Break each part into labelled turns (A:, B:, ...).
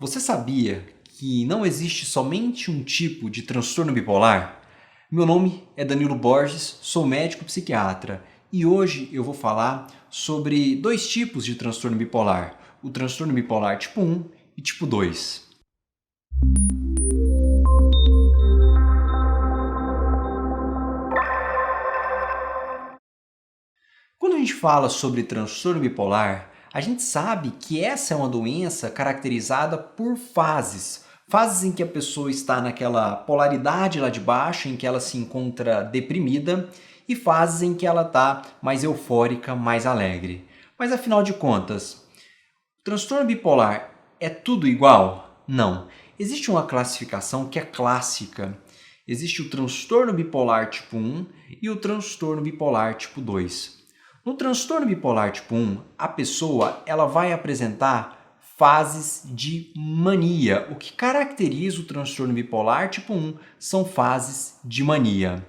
A: Você sabia que não existe somente um tipo de transtorno bipolar? Meu nome é Danilo Borges, sou médico psiquiatra e hoje eu vou falar sobre dois tipos de transtorno bipolar, o transtorno bipolar tipo 1 e tipo 2. Quando a gente fala sobre transtorno bipolar, a gente sabe que essa é uma doença caracterizada por fases. Fases em que a pessoa está naquela polaridade lá de baixo, em que ela se encontra deprimida, e fases em que ela está mais eufórica, mais alegre. Mas afinal de contas, o transtorno bipolar é tudo igual? Não. Existe uma classificação que é clássica. Existe o transtorno bipolar tipo 1 e o transtorno bipolar tipo 2. No transtorno bipolar tipo 1, a pessoa ela vai apresentar fases de mania. O que caracteriza o transtorno bipolar tipo 1 são fases de mania.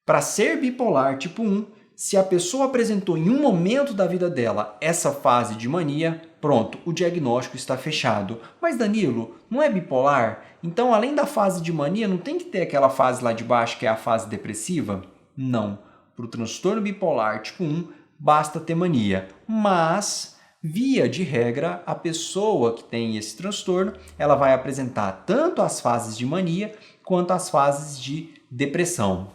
A: Para ser bipolar tipo 1, se a pessoa apresentou em um momento da vida dela essa fase de mania, pronto, o diagnóstico está fechado. Mas Danilo, não é bipolar? Então, além da fase de mania, não tem que ter aquela fase lá de baixo que é a fase depressiva? Não. Para o transtorno bipolar tipo 1, basta ter mania. Mas, via de regra, a pessoa que tem esse transtorno, ela vai apresentar tanto as fases de mania quanto as fases de depressão.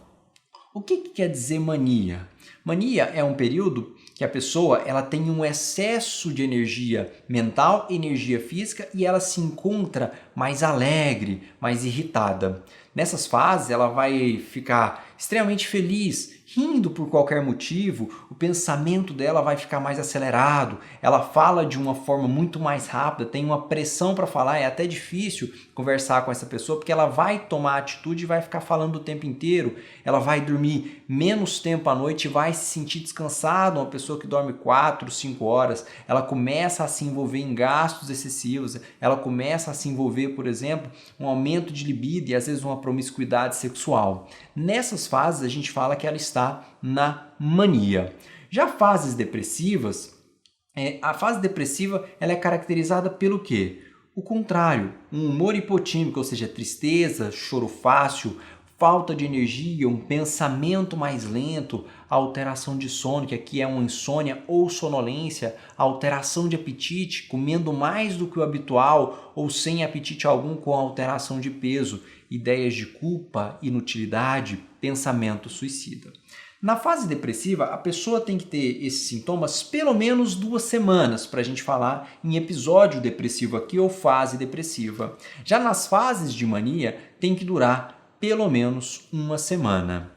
A: O que quer dizer mania? Mania é um período que a pessoa ela tem um excesso de energia mental, energia física e ela se encontra mais alegre, mais irritada. Nessas fases ela vai ficar extremamente feliz, rindo por qualquer motivo, o pensamento dela vai ficar mais acelerado, ela fala de uma forma muito mais rápida, tem uma pressão para falar, é até difícil conversar com essa pessoa porque ela vai tomar atitude e vai ficar falando o tempo inteiro, ela vai dormir menos tempo à noite, vai se sentir descansada, uma pessoa que dorme 4, 5 horas, ela começa a se envolver em gastos excessivos, ela começa a se envolver, por exemplo, um aumento de libido e às vezes uma promiscuidade sexual. Nessas fases a gente fala que ela está na mania. Já fases depressivas, a fase depressiva ela é caracterizada pelo quê? O contrário, um humor hipotímico, ou seja, tristeza, choro fácil, falta de energia, um pensamento mais lento, alteração de sono, que aqui é uma insônia ou sonolência, alteração de apetite, comendo mais do que o habitual ou sem apetite algum com alteração de peso, ideias de culpa, inutilidade, pensamento suicida. Na fase depressiva, a pessoa tem que ter esses sintomas pelo menos 2 semanas para a gente falar em episódio depressivo aqui ou fase depressiva. Já nas fases de mania, tem que durar pelo menos 1 semana.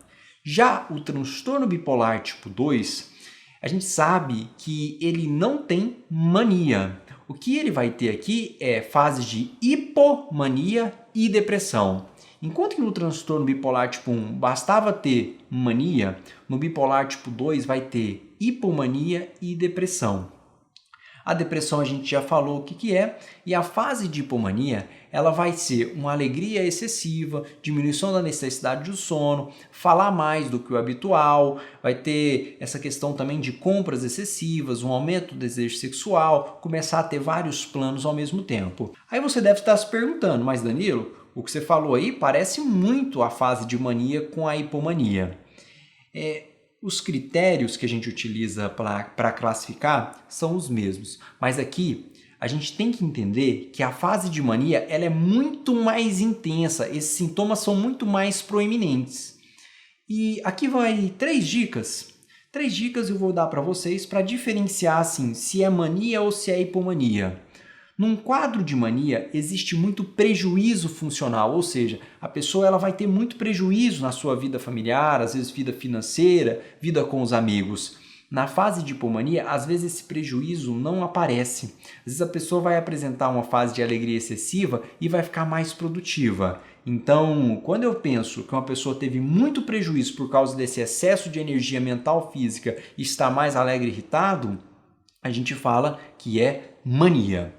A: Já o transtorno bipolar tipo 2, a gente sabe que ele não tem mania. O que ele vai ter aqui é fases de hipomania e depressão. Enquanto que no transtorno bipolar tipo 1 bastava ter mania, no bipolar tipo 2 vai ter hipomania e depressão. A depressão a gente já falou o que é, e a fase de hipomania ela vai ser uma alegria excessiva, diminuição da necessidade do sono, falar mais do que o habitual, vai ter essa questão também de compras excessivas, um aumento do desejo sexual, começar a ter vários planos ao mesmo tempo. Aí você deve estar se perguntando, mas Danilo, o que você falou aí parece muito a fase de mania com a hipomania. Os critérios que a gente utiliza para classificar são os mesmos, mas aqui a gente tem que entender que a fase de mania ela é muito mais intensa, esses sintomas são muito mais proeminentes. E aqui vai 3 dicas. 3 dicas eu vou dar para vocês para diferenciar assim, se é mania ou se é hipomania. Num quadro de mania, existe muito prejuízo funcional, ou seja, a pessoa ela vai ter muito prejuízo na sua vida familiar, às vezes vida financeira, vida com os amigos. Na fase de hipomania, às vezes esse prejuízo não aparece. Às vezes a pessoa vai apresentar uma fase de alegria excessiva e vai ficar mais produtiva. Então, quando eu penso que uma pessoa teve muito prejuízo por causa desse excesso de energia mental física e está mais alegre e irritado, a gente fala que é mania.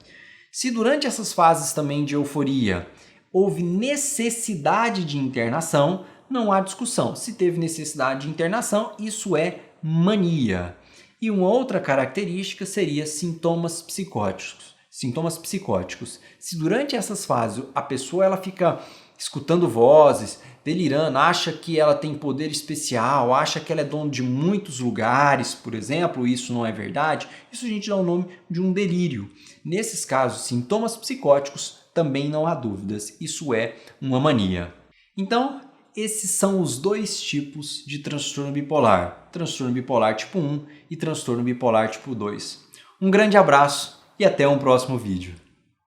A: Se durante essas fases também de euforia houve necessidade de internação, não há discussão. Se teve necessidade de internação, isso é mania. E uma outra característica seria sintomas psicóticos. sintomas psicóticos. Se durante essas fases a pessoa ela fica escutando vozes, delirando, acha que ela tem poder especial, acha que ela é dono de muitos lugares, por exemplo, isso não é verdade, isso a gente dá o nome de um delírio. Nesses casos, sintomas psicóticos, também não há dúvidas, isso é uma mania. Então, esses são os dois tipos de transtorno bipolar tipo 1 e transtorno bipolar tipo 2. Um grande abraço e até um próximo vídeo.